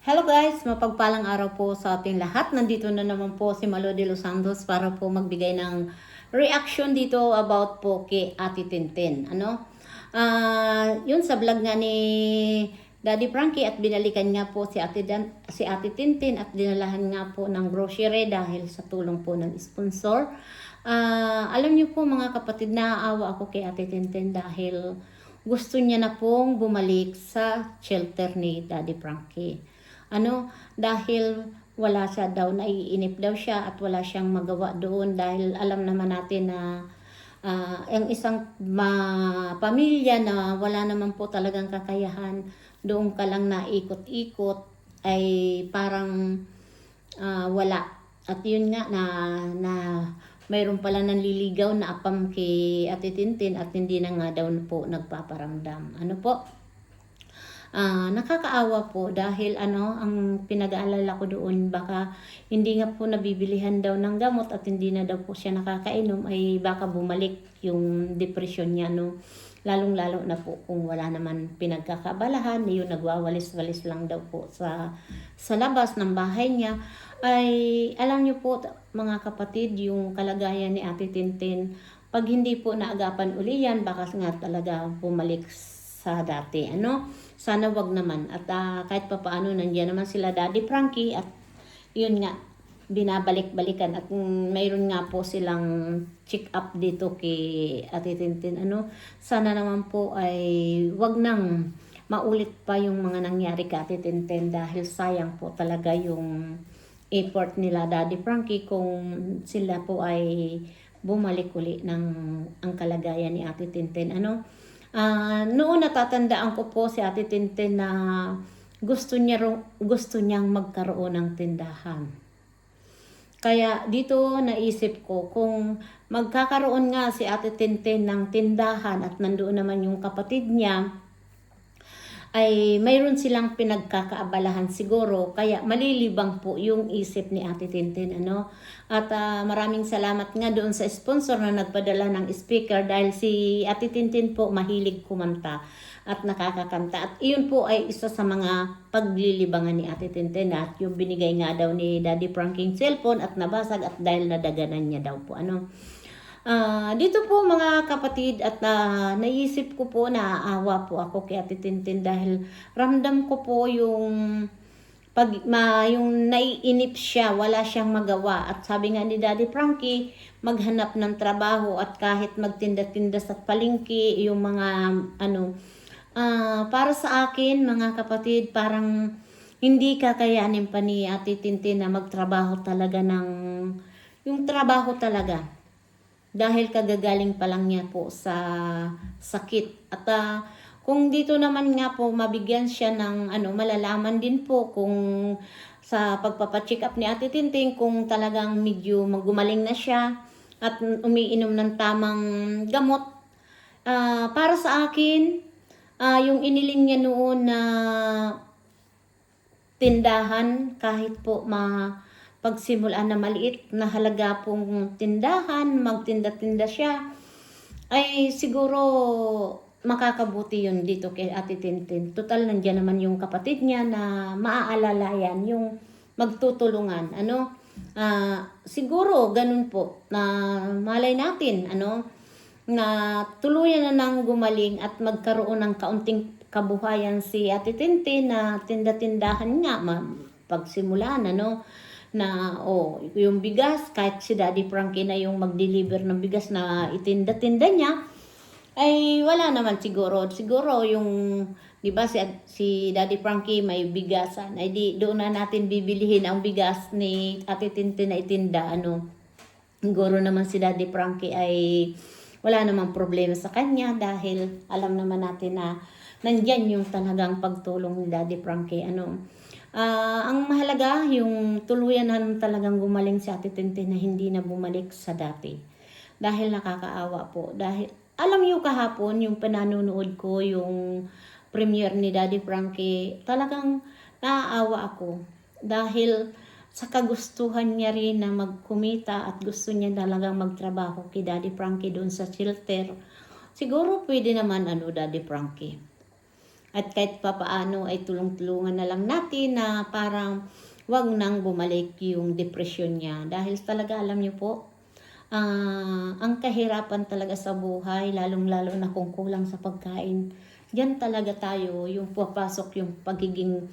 Hello guys, mapagpalang araw po sa ating lahat. Nandito na naman po si Malo de Los Santos para po magbigay ng reaction dito about po kay Ate Tintin. Yun sa vlog nga ni Daddy Frankie at binalikan nga po si Ate Tintin at dinalahan nga po ng grocery dahil sa tulong po ng sponsor. Alam niyo po mga kapatid, naaawa ako kay Ate Tintin dahil gusto niya na pong bumalik sa shelter ni Daddy Frankie. Dahil wala siya daw, naiinip daw siya at wala siyang magawa doon dahil alam naman natin na ang isang pamilya na wala naman po talagang kakayahan, doon ka lang na ikot-ikot ay parang wala. At yun nga na mayroon pala nanliligaw na apam kay Ate Tintin at hindi na nga daw po nagpaparamdam. Nakakaawa po dahil ang pinag-aalala ko doon, baka hindi nga po nabibilihan daw ng gamot at hindi na daw po siya nakakainom, ay baka bumalik yung depression niya, lalong-lalo na po kung wala naman pinagkakabalahan, yung nagwawalis-walis lang daw po sa labas ng bahay niya. Ay alam niyo po mga kapatid, yung kalagayan ni Ate Tintin, pag hindi po naagapan uli yan, baka nga talaga bumalik sa dati. Sana wag naman. At kahit pa paano, nandiyan naman sila Daddy Frankie at yun nga, binabalik-balikan. At mayroon nga po silang check up dito kay Ate Tintin. Sana naman po ay wag nang maulit pa yung mga nangyari kay Ate Tintin dahil sayang po talaga yung effort nila Daddy Frankie kung sila po ay bumalik uli ng ang kalagayan ni Ate Tintin. Noon natatandaan ko po si Ate Tintin na gusto niyang magkaroon ng tindahan. Kaya dito naisip ko, kung magkakaroon nga si Ate Tintin ng tindahan at nandoon naman yung kapatid niya, ay mayroon silang pinagkakaabalahan siguro, kaya malilibang po yung isip ni Ate Tintin. At maraming salamat nga doon sa sponsor na nagpadala ng speaker dahil si Ate Tintin po mahilig kumanta at nakakakanta. At iyon po ay isa sa mga paglilibangan ni Ate Tintin at yung binigay nga daw ni Daddy Frankie cellphone at nabasag at dahil nadaganan niya daw po. Dito po mga kapatid at naisip ko po, naaawa po ako kay Ate Tintin dahil ramdam ko po yung yung naiinip siya, wala siyang magawa. At sabi nga ni Daddy Frankie, maghanap ng trabaho at kahit magtinda-tinda sa palengke, yung mga para sa akin mga kapatid, parang hindi kakayanin pa ni Ate Tintin na magtrabaho talaga yung trabaho talaga. Dahil kagagaling pa lang niya po sa sakit. At kung dito naman nga po mabigyan siya ng malalaman din po kung sa pagpapacheck up ni Ate Tintin kung talagang medyo gumaling na siya at umiinom ng tamang gamot. Para sa akin, yung iniling niya noon na tindahan, kahit po pagsimulan na maliit na halaga pong tindahan, magtinda-tinda siya, ay siguro makakabuti yun dito kay Ate Tintin. Total, nandiyan naman yung kapatid niya na maaalala yan, yung magtutulungan. Siguro ganun po na malay natin, na tuluyan na nang gumaling at magkaroon ng kaunting kabuhayan si Ate Tintin na tinda-tindahan nga, pagsimulan, yung bigas, kahit si Daddy Frankie na yung mag-deliver ng bigas na itinda-tinda niya, ay wala naman siguro yung, di ba, si Daddy Frankie may bigasan, ay di doon na natin bibilihin ang bigas ni Ate Tintin na itinda. Siguro naman si Daddy Frankie ay wala namang problema sa kanya dahil alam naman natin na nandyan yung talagang pagtulong ni Daddy Frankie. Ang mahalaga, yung tuluyan na talagang gumaling si Ate Tintin na hindi na bumalik sa dati. Dahil nakakaawa po. Dahil alam niyo kahapon, yung pananunood ko, yung premiere ni Daddy Frankie, talagang naaawa ako. Dahil sa kagustuhan niya rin na magkumita at gusto niya talagang magtrabaho kay Daddy Frankie doon sa shelter. Siguro pwede naman Daddy Frankie. At kahit papaano ay tulong-tulungan na lang natin na parang wag nang bumalik yung depression niya. Dahil talaga alam niyo po, ang kahirapan talaga sa buhay, lalong-lalo na kung kulang sa pagkain. Diyan talaga tayo, yung papasok yung pagiging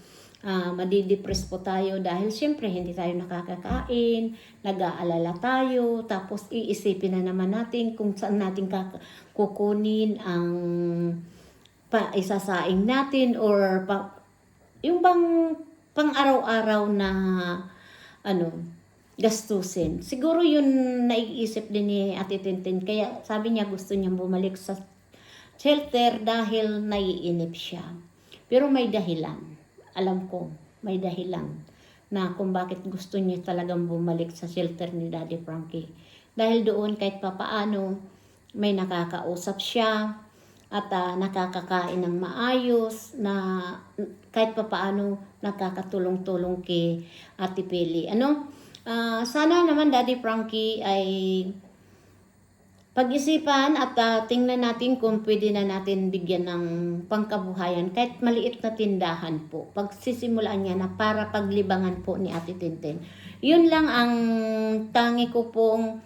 madidepress po tayo dahil syempre hindi tayo nakakakain, nag-aalala tayo, tapos iisipin na naman natin kung saan natin kukunin ang isasaing natin or yung bang pang-araw-araw na ano, gastusin. Siguro yun naiisip din ni Ate Tintin. Kaya sabi niya gusto niyang bumalik sa shelter dahil naiinip siya. Pero may dahilan. Alam ko, may dahilan na kung bakit gusto niya talagang bumalik sa shelter ni Daddy Frankie. Dahil doon kahit papaano may nakakausap siya at nakakakain ng maayos na kahit papaano nakakatulong-tulong kay Ate Pili. Sana naman Daddy Frankie ay pag-isipan at tingnan natin kung pwede na natin bigyan ng pangkabuhayan kahit maliit na tindahan po. Pagsisimulan niya na para paglibangan po ni Ate Tintin. Yun lang ang tangi ko pong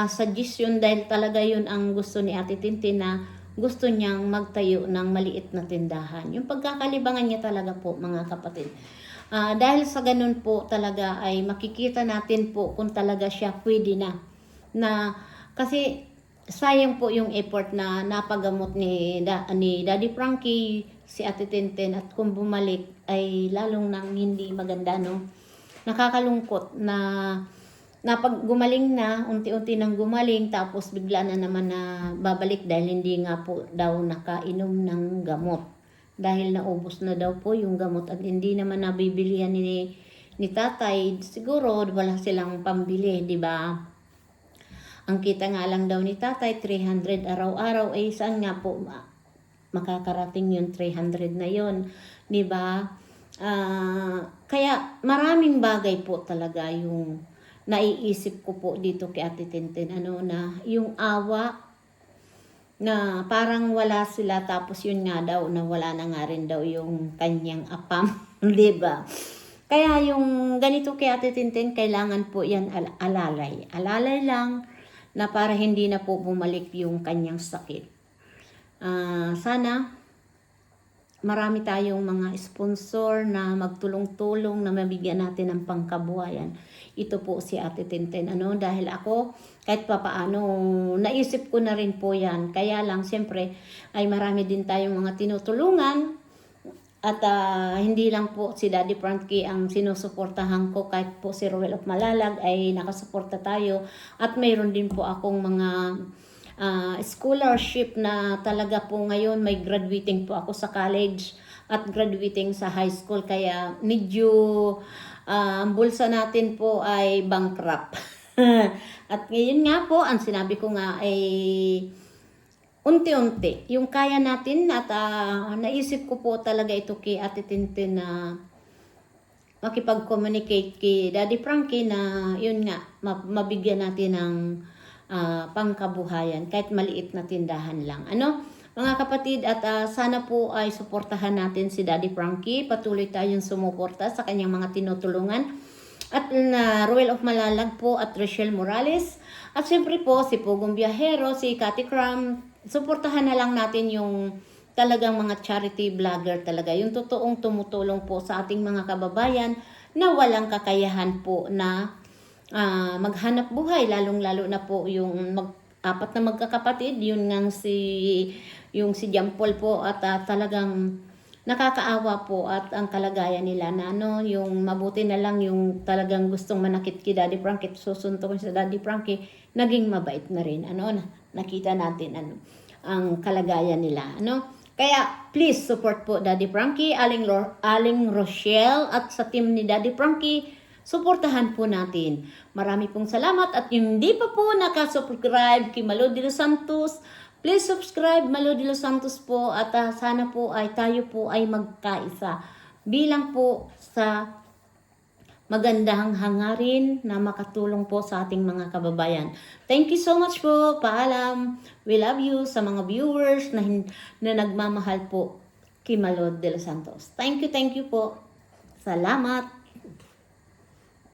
suggestion dahil talaga yun ang gusto ni Ate Tintin na gusto niyang magtayo ng maliit na tindahan. Yung pagkakalibangan niya talaga po mga kapatid. Dahil sa ganun po talaga ay makikita natin po kung talaga siya pwede na kasi sayang po yung effort na napagamot ni Daddy Frankie, si Ate Tintin at kung bumalik ay lalong nang hindi maganda, no? Nakakalungkot na pag gumaling na, unti-unti nang gumaling, tapos bigla na naman na babalik dahil hindi nga po daw nakainom ng gamot. Dahil naubos na daw po yung gamot at hindi naman nabibilihan ni tatay, siguro wala silang pambili, di ba? Ang kita nga lang daw ni tatay, 300 araw-araw, saan nga po makakarating yung 300 na yon, di ba? Kaya maraming bagay po talaga yung naiisip ko po dito kay Ate Tintin, na yung awa na parang wala sila tapos yun nga daw na wala na nga rin daw yung kanyang apam, di ba? Kaya yung ganito kay Ate Tintin, kailangan po yan alalay. Alalay lang na para hindi na po bumalik yung kanyang sakit. Sana marami tayong mga sponsor na magtulong-tulong na mabigyan natin ng pangkabuhayan. Ito po si Ate Tintin. Dahil ako, kahit papaano, naisip ko na rin po yan. Kaya lang, siyempre, ay marami din tayong mga tinutulungan. At hindi lang po si Daddy Frankie ang sinusuportahan ko. Kahit po si Ruel of Malalag ay nakasuporta tayo. At mayroon din po akong mga scholarship na talaga po ngayon may graduating po ako sa college at graduating sa high school, kaya medyo ang bulsa natin po ay bankrupt. At ngayon nga po, ang sinabi ko nga ay unti-unti yung kaya natin at naisip ko po talaga ito kay Ate Tintin na makipag-communicate kay Daddy Frankie na yun nga, mabigyan natin ng pangkabuhayan kahit maliit na tindahan lang. Mga kapatid, at sana po ay suportahan natin si Daddy Frankie. Patuloy tayong sumuporta sa kanyang mga tinutulungan. At Ruel of Malalag po at Rachel Morales. At syempre po si Pugong Biyahero, si Cathy Cram. Suportahan na lang natin yung talagang mga charity vlogger talaga. Yung totoong tumutulong po sa ating mga kababayan na walang kakayahan po na maghanap buhay, lalong-lalo na po yung apat na magkakapatid, yun ngang si John Paul po at talagang nakakaawa po at ang kalagayan nila na yung mabuti na lang yung talagang gustong manakit kay Daddy Frankie, susuntukin sa Daddy Frankie, naging mabait na rin. Nakita natin ang kalagayan nila. Kaya please support po Daddy Frankie, Aling Rochelle at sa team ni Daddy Frankie. Suportahan po natin. Marami pong salamat at yung hindi pa po nakasubscribe kay Malo de los Santos, please subscribe Malo de los Santos po at sana po ay tayo po ay magkaisa bilang po sa magandang hangarin na makatulong po sa ating mga kababayan. Thank you so much po. Paalam. We love you sa mga viewers na nagmamahal po Kimalod de los Santos. Thank you po. Salamat.